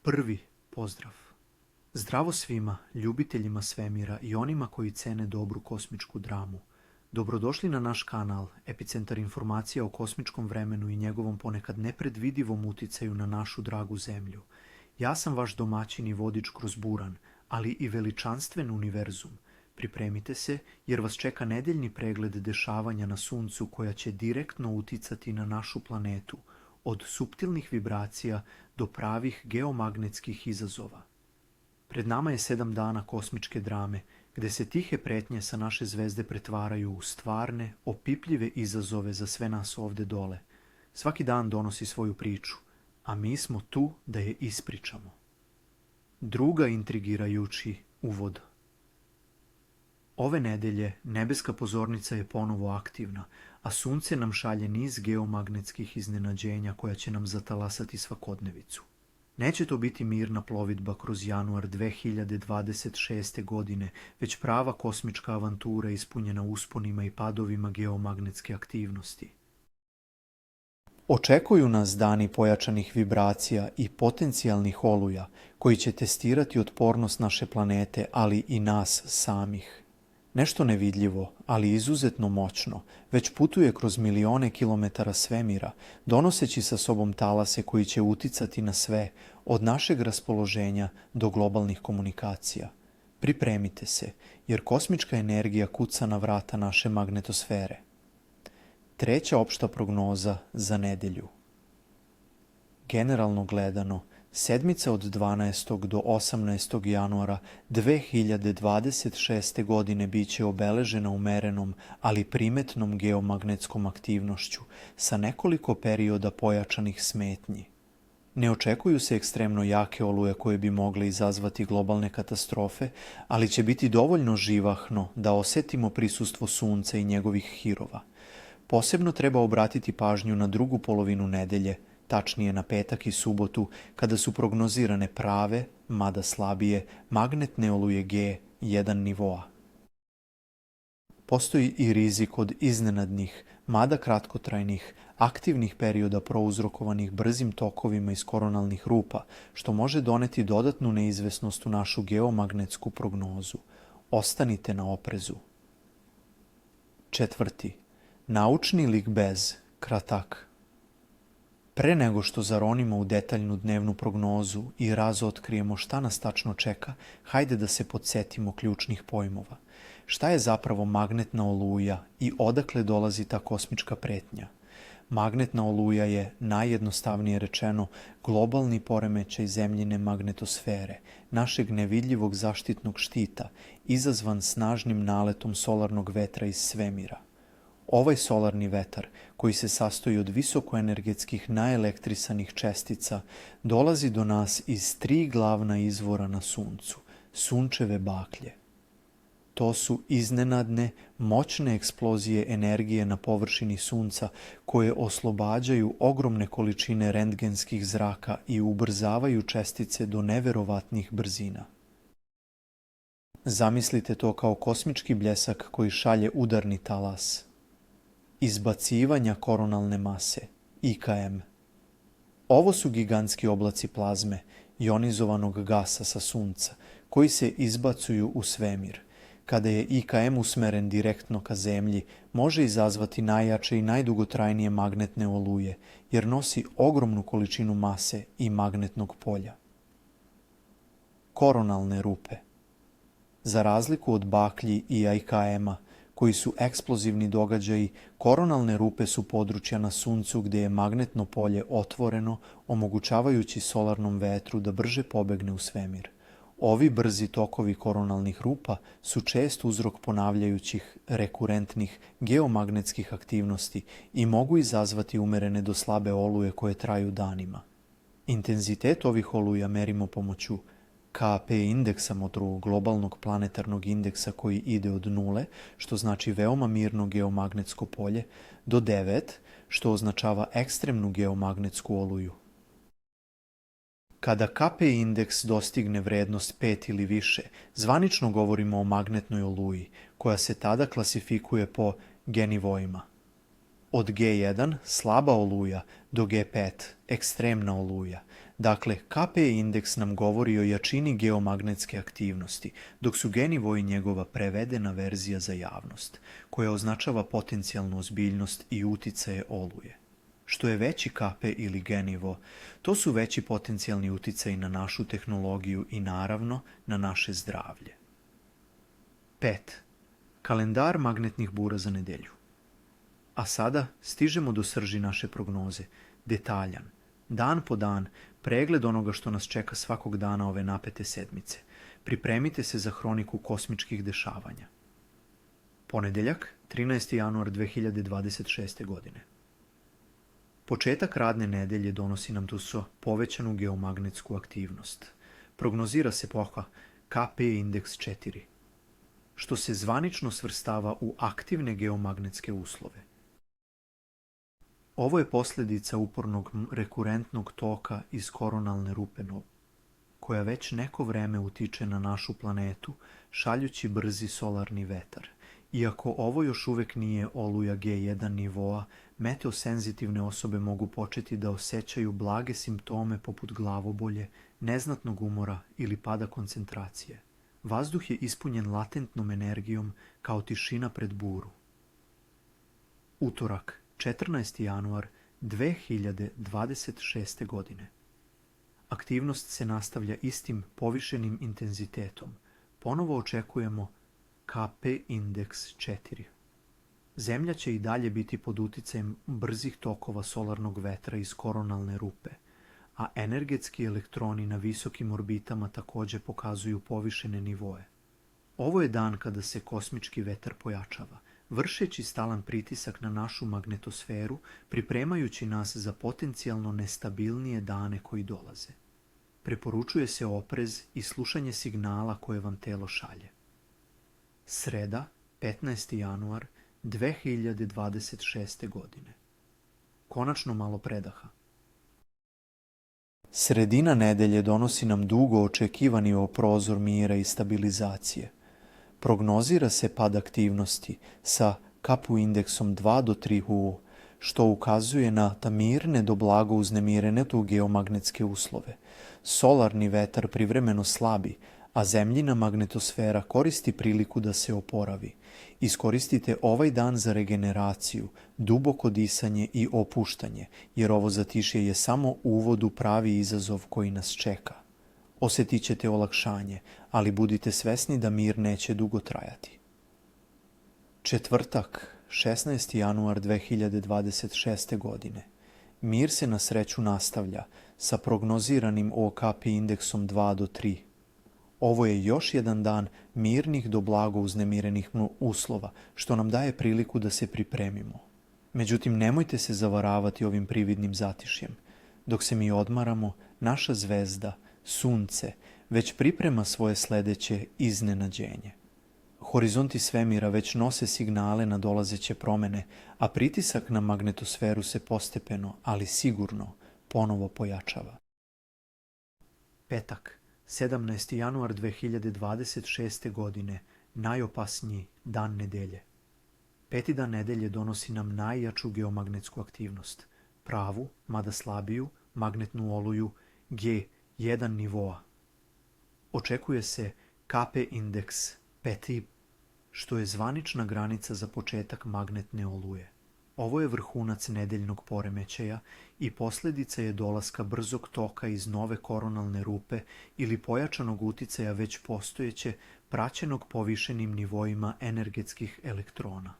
Prvi pozdrav. Zdravo svima, ljubiteljima svemira i onima koji cene dobru kosmičku dramu. Dobrodošli na naš kanal, epicentar informacija o kosmičkom vremenu i njegovom ponekad nepredvidivom uticaju na našu dragu zemlju. Ja sam vaš domaćin i vodič kroz buran, ali i veličanstven univerzum. Pripremite se jer vas čeka nedeljni pregled dešavanja na Suncu koja će direktno uticati na našu planetu, od suptilnih vibracija do pravih geomagnetskih izazova. Pred nama je 7 dana kosmičke drame, gde se tihe pretnje sa naše zvezde pretvaraju u stvarne, opipljive izazove za sve nas ovde dole. Svaki dan donosi svoju priču, a mi smo tu da je ispričamo. Druga intrigirajući uvod. Ove nedelje nebeska pozornica je ponovo aktivna, a Sunce nam šalje niz geomagnetskih iznenađenja koja će nam zatalasati svakodnevicu. Neće to biti mirna plovidba kroz januar 2026. godine, već prava kosmička avantura ispunjena usponima i padovima geomagnetske aktivnosti. Očekuju nas dani pojačanih vibracija i potencijalnih oluja koji će testirati otpornost naše planete, ali i nas samih. Nešto nevidljivo, ali izuzetno moćno, već putuje kroz milione kilometara svemira, donoseći sa sobom talase koji će uticati na sve, od našeg raspoloženja do globalnih komunikacija. Pripremite se, jer kosmička energija kuca na vrata naše magnetosfere. Treća opšta prognoza za nedelju. Generalno gledano, sedmica od 12. do 18. januara 2026. godine biće obeležena umerenom, ali primetnom geomagnetskom aktivnošću sa nekoliko perioda pojačanih smetnji. Ne očekuju se ekstremno jake oluje koje bi mogle izazvati globalne katastrofe, ali će biti dovoljno živahno da osetimo prisustvo Sunca i njegovih hirova. Posebno treba obratiti pažnju na drugu polovinu nedelje, tačnije na petak i subotu, kada su prognozirane prave, mada slabije, magnetne oluje G1 nivoa. Postoji i rizik od iznenadnih, mada kratkotrajnih, aktivnih perioda prouzrokovanih brzim tokovima iz koronalnih rupa, što može doneti dodatnu neizvesnost u našu geomagnetsku prognozu. Ostanite na oprezu. Četvrti. Naučni likbez, kratak. Pre nego što zaronimo u detaljnu dnevnu prognozu i razotkrijemo šta nas tačno čeka, hajde da se podsjetimo ključnih pojmova. Šta je zapravo magnetna oluja i odakle dolazi ta kosmička pretnja? Magnetna oluja je, najjednostavnije rečeno, globalni poremećaj zemljine magnetosfere, našeg nevidljivog zaštitnog štita, izazvan snažnim naletom solarnog vetra iz svemira. Ovaj solarni vetar, koji se sastoji od visokoenergetskih naelektrisanih čestica, dolazi do nas iz 3 glavna izvora na Suncu, sunčeve baklje. To su iznenadne, moćne eksplozije energije na površini Sunca koje oslobađaju ogromne količine rentgenskih zraka i ubrzavaju čestice do neverovatnih brzina. Zamislite to kao kosmički bljesak koji šalje udarni talas. Izbacivanja koronalne mase, IKM. Ovo su gigantski oblaci plazme, ionizovanog gasa sa Sunca, koji se izbacuju u svemir. Kada je IKM usmeren direktno ka Zemlji, može izazvati najjače i najdugotrajnije magnetne oluje, jer nosi ogromnu količinu mase i magnetnog polja. Koronalne rupe. Za razliku od baklji i IKM-a, koji su eksplozivni događaji, koronalne rupe su područja na Suncu gdje je magnetno polje otvoreno, omogućavajući solarnom vetru da brže pobegne u svemir. Ovi brzi tokovi koronalnih rupa su čest uzrok ponavljajućih, rekurentnih, geomagnetskih aktivnosti i mogu izazvati umerene do slabe oluje koje traju danima. Intenzitet ovih oluja merimo pomoću KP indeksa motoru globalnog planetarnog indeksa koji ide od 0, što znači veoma mirno geomagnetsko polje, do 9, što označava ekstremnu geomagnetsku oluju. Kada KP indeks dostigne vrednost 5 ili više, zvanično govorimo o magnetnoj oluji, koja se tada klasifikuje po G nivoima. Od G1 slaba oluja do G5 ekstremna oluja. Dakle, KP indeks nam govori o jačini geomagnetske aktivnosti, dok su G-nivo i njegova prevedena verzija za javnost, koja označava potencijalnu ozbiljnost i uticaje oluje. Što je veći KP ili G-nivo, to su veći potencijalni uticaji na našu tehnologiju i naravno na naše zdravlje. 5. Kalendar magnetnih bura za nedelju. A sada stižemo do srži naše prognoze, detaljan, dan po dan, pregled onoga što nas čeka svakog dana ove napete sedmice. Pripremite se za hroniku kosmičkih dešavanja. Ponedeljak, 13. januar 2026. godine. Početak radne nedelje donosi nam tu povećanu geomagnetsku aktivnost. Prognozira se pohva KP indeks 4, što se zvanično svrstava u aktivne geomagnetske uslove. Ovo je posljedica upornog rekurentnog toka iz koronalne rupe Nova, koja već neko vreme utiče na našu planetu, šaljući brzi solarni vetar. Iako ovo još uvek nije oluja G1 nivoa, meteosenzitivne osobe mogu početi da osjećaju blage simptome poput glavobolje, neznatnog umora ili pada koncentracije. Vazduh je ispunjen latentnom energijom kao tišina pred buru. Utorak, 14. januar 2026. godine. Aktivnost se nastavlja istim povišenim intenzitetom. Ponovo očekujemo KP indeks 4. Zemlja će i dalje biti pod uticajem brzih tokova solarnog vetra iz koronalne rupe, a energetski elektroni na visokim orbitama također pokazuju povišene nivoe. Ovo je dan kada se kosmički vetar pojačava, vršeći stalan pritisak na našu magnetosferu, pripremajući nas za potencijalno nestabilnije dane koji dolaze. Preporučuje se oprez i slušanje signala koje vam telo šalje. Sreda, 15. januar 2026. godine. Konačno malo predaha. Sredina nedelje donosi nam dugo očekivani prozor mira i stabilizacije. Prognozira se pad aktivnosti sa KP indeksom 2 do 3 U, što ukazuje na mirne do blago uznemirene geomagnetske uslove. Solarni vetar privremeno slabi, a zemljina magnetosfera koristi priliku da se oporavi. Iskoristite ovaj dan za regeneraciju, duboko disanje i opuštanje, jer ovo zatišje je samo uvod u pravi izazov koji nas čeka. Osjetit ćete olakšanje, ali budite svesni da mir neće dugo trajati. Četvrtak, 16. januar 2026. godine. Mir se na sreću nastavlja sa prognoziranim OKP indeksom 2 do 3. Ovo je još jedan dan mirnih do blago uznemirenih uslova, što nam daje priliku da se pripremimo. Međutim, nemojte se zavaravati ovim prividnim zatišjem. Dok se mi odmaramo, naša zvezda, Sunce, već priprema svoje sledeće iznenađenje. Horizonti svemira već nose signale na dolazeće promene, a pritisak na magnetosferu se postepeno, ali sigurno, ponovo pojačava. Petak, 17. januar 2026. godine, najopasniji dan nedelje. Peti dan nedelje donosi nam najjaču geomagnetsku aktivnost, pravu, mada slabiju, magnetnu oluju G1 nivoa. Očekuje se KP indeks 5, što je zvanična granica za početak magnetne oluje. Ovo je vrhunac nedeljnog poremećaja i posljedica je dolaska brzog toka iz nove koronalne rupe ili pojačanog uticaja već postojeće, praćenog povišenim nivoima energetskih elektrona.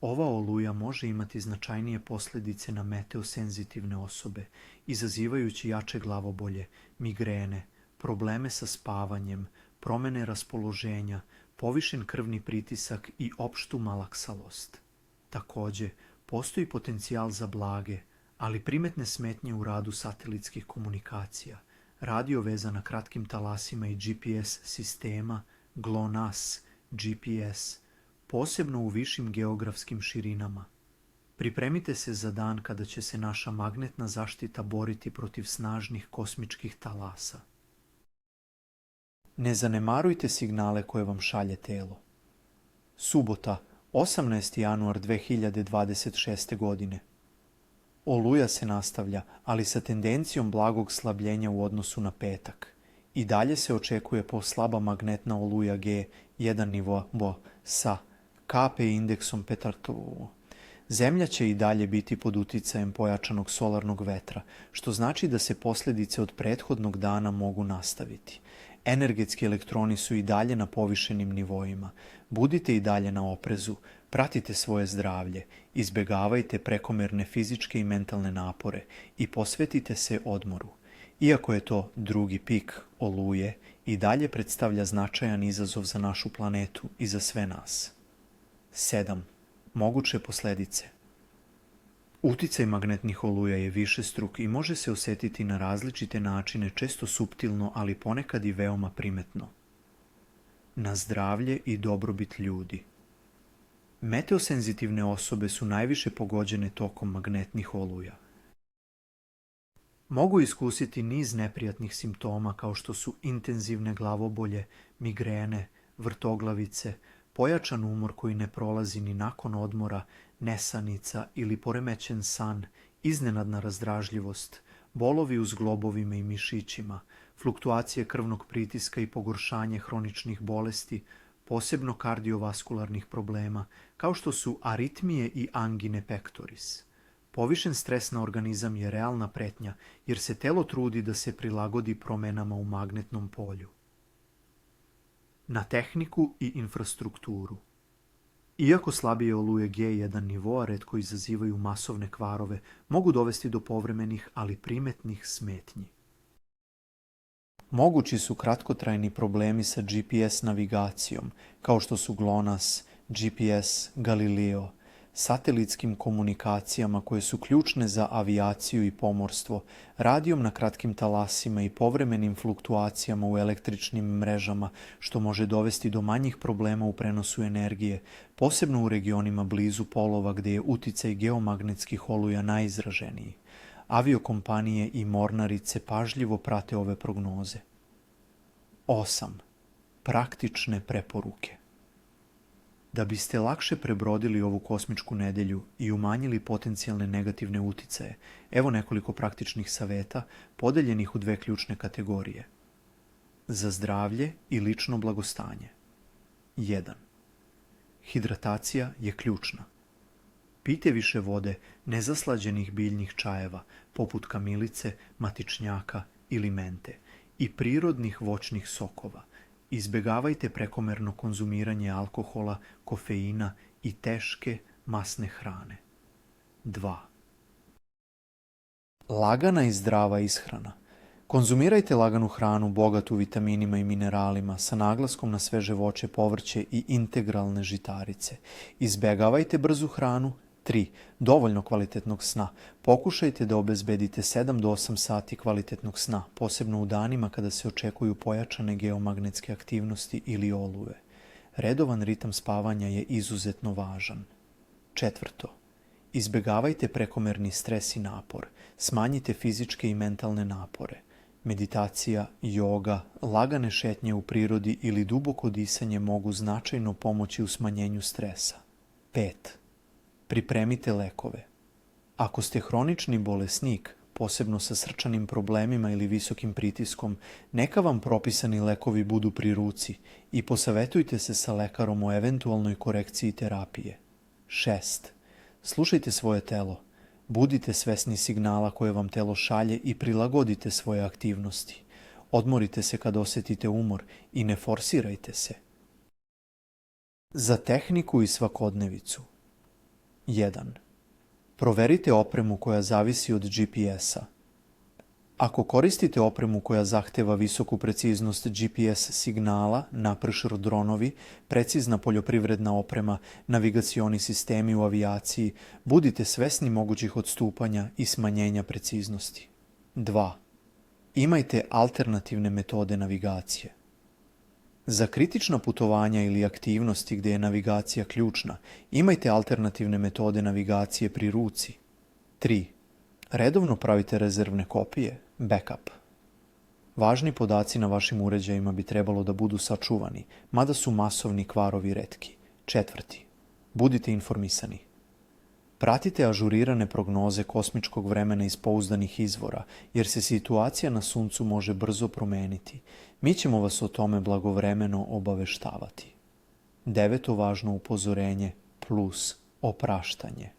Ova oluja može imati značajnije posljedice na meteosenzitivne osobe, izazivajući jače glavobolje, migrene, probleme sa spavanjem, promene raspoloženja, povišen krvni pritisak i opštu malaksalost. Također, postoji potencijal za blage, ali primetne smetnje u radu satelitskih komunikacija, radio vezana kratkim talasima i GPS sistema, GLONASS, GPS, posebno u višim geografskim širinama. Pripremite se za dan kada će se naša magnetna zaštita boriti protiv snažnih kosmičkih talasa. Ne zanemarujte signale koje vam šalje telo. Subota, 18. januar 2026. godine. Oluja se nastavlja, ali sa tendencijom blagog slabljenja u odnosu na petak. I dalje se očekuje slaba magnetna oluja G 1 nivo sa KP indeksom Petartovu. Zemlja će i dalje biti pod uticajem pojačanog solarnog vetra, što znači da se posljedice od prethodnog dana mogu nastaviti. Energetski elektroni su i dalje na povišenim nivoima. Budite i dalje na oprezu, pratite svoje zdravlje, izbjegavajte prekomerne fizičke i mentalne napore i posvetite se odmoru. Iako je to drugi pik oluje, i dalje predstavlja značajan izazov za našu planetu i za sve nas. 7. Moguće posljedice. Uticaj magnetnih oluja je višestruk i može se osjetiti na različite načine, često suptilno, ali ponekad i veoma primetno. Na zdravlje i dobrobit ljudi. Meteosenzitivne osobe su najviše pogođene tokom magnetnih oluja. Mogu iskusiti niz neprijatnih simptoma kao što su intenzivne glavobolje, migrene, vrtoglavice, pojačan umor koji ne prolazi ni nakon odmora, nesanica ili poremećen san, iznenadna razdražljivost, bolovi u zglobovima i mišićima, fluktuacije krvnog pritiska i pogoršanje hroničnih bolesti, posebno kardiovaskularnih problema, kao što su aritmije i angine pectoris. Povišen stres na organizam je realna pretnja, jer se telo trudi da se prilagodi promenama u magnetnom polju. Na tehniku i infrastrukturu. Iako slabije oluje G1 nivoa retko izazivaju masovne kvarove, mogu dovesti do povremenih, ali primetnih smetnji. Mogući su kratkotrajni problemi sa GPS navigacijom, kao što su GLONASS, GPS, Galileo, satelitskim komunikacijama koje su ključne za avijaciju i pomorstvo, radijom na kratkim talasima i povremenim fluktuacijama u električnim mrežama, što može dovesti do manjih problema u prenosu energije, posebno u regionima blizu polova gdje je uticaj geomagnetskih oluja najizraženiji. Aviokompanije i mornarice pažljivo prate ove prognoze. 8. Praktične preporuke. Da biste lakše prebrodili ovu kosmičku nedjelju i umanjili potencijalne negativne uticaje, evo nekoliko praktičnih savjeta podeljenih u dve ključne kategorije. Za zdravlje i lično blagostanje. 1. Hidratacija je ključna. Pijte više vode, nezaslađenih biljnih čajeva, poput kamilice, matičnjaka ili mente, i prirodnih voćnih sokova. Izbjegavajte prekomerno konzumiranje alkohola, kofeina i teške masne hrane. 2. Lagana i zdrava ishrana. Konzumirajte laganu hranu bogatu vitaminima i mineralima sa naglaskom na sveže voće, povrće i integralne žitarice. Izbjegavajte brzu hranu. 3. Dovoljno kvalitetnog sna. Pokušajte da obezbedite 7 do 8 sati kvalitetnog sna, posebno u danima kada se očekuju pojačane geomagnetske aktivnosti ili oluje. Redovan ritam spavanja je izuzetno važan. 4. Izbjegavajte prekomerni stres i napor. Smanjite fizičke i mentalne napore. Meditacija, joga, lagane šetnje u prirodi ili duboko disanje mogu značajno pomoći u smanjenju stresa. 5. Pripremite lekove. Ako ste hronični bolesnik, posebno sa srčanim problemima ili visokim pritiskom, neka vam propisani lekovi budu pri ruci i posavetujte se sa lekarom o eventualnoj korekciji terapije. 6. Slušajte svoje telo. Budite svesni signala koje vam telo šalje i prilagodite svoje aktivnosti. Odmorite se kad osjetite umor i ne forsirajte se. Za tehniku i svakodnevicu. 1. Proverite opremu koja zavisi od GPS-a. Ako koristite opremu koja zahteva visoku preciznost GPS signala, napršr dronovi, precizna poljoprivredna oprema, navigacioni sistemi u avijaciji, budite svesni mogućih odstupanja i smanjenja preciznosti. 2. Imajte alternativne metode navigacije. Za kritična putovanja ili aktivnosti gdje je navigacija ključna, imajte alternativne metode navigacije pri ruci. 3. Redovno pravite rezervne kopije, backup. Važni podaci na vašim uređajima bi trebalo da budu sačuvani, mada su masovni kvarovi retki. 4. Budite informisani. Pratite ažurirane prognoze kosmičkog vremena iz pouzdanih izvora, jer se situacija na Suncu može brzo promeniti. Mi ćemo vas o tome blagovremeno obaveštavati. 9. važno upozorenje plus opraštanje.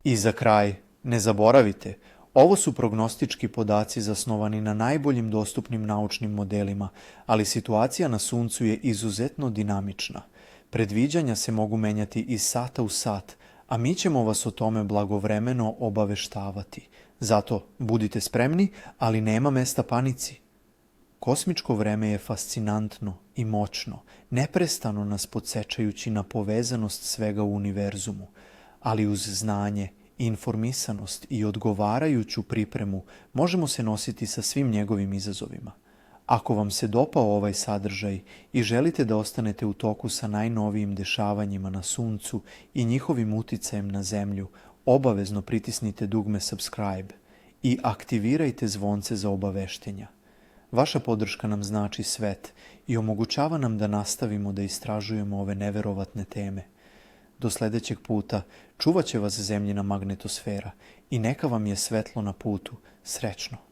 I za kraj, ne zaboravite, ovo su prognostički podaci zasnovani na najboljim dostupnim naučnim modelima, ali situacija na Suncu je izuzetno dinamična. Predviđanja se mogu menjati iz sata u sat, a mi ćemo vas o tome blagovremeno obaveštavati. Zato budite spremni, ali nema mesta panici. Kosmičko vreme je fascinantno i moćno, neprestano nas podsjećajući na povezanost svega u univerzumu, ali uz znanje, informisanost i odgovarajuću pripremu možemo se nositi sa svim njegovim izazovima. Ako vam se dopao ovaj sadržaj i želite da ostanete u toku sa najnovijim dešavanjima na Suncu i njihovim uticajem na Zemlju, obavezno pritisnite dugme subscribe i aktivirajte zvonce za obaveštenja. Vaša podrška nam znači svet i omogućava nam da nastavimo da istražujemo ove neverovatne teme. Do sljedećeg puta čuvat će vas Zemljina magnetosfera i neka vam je svetlo na putu. Srećno!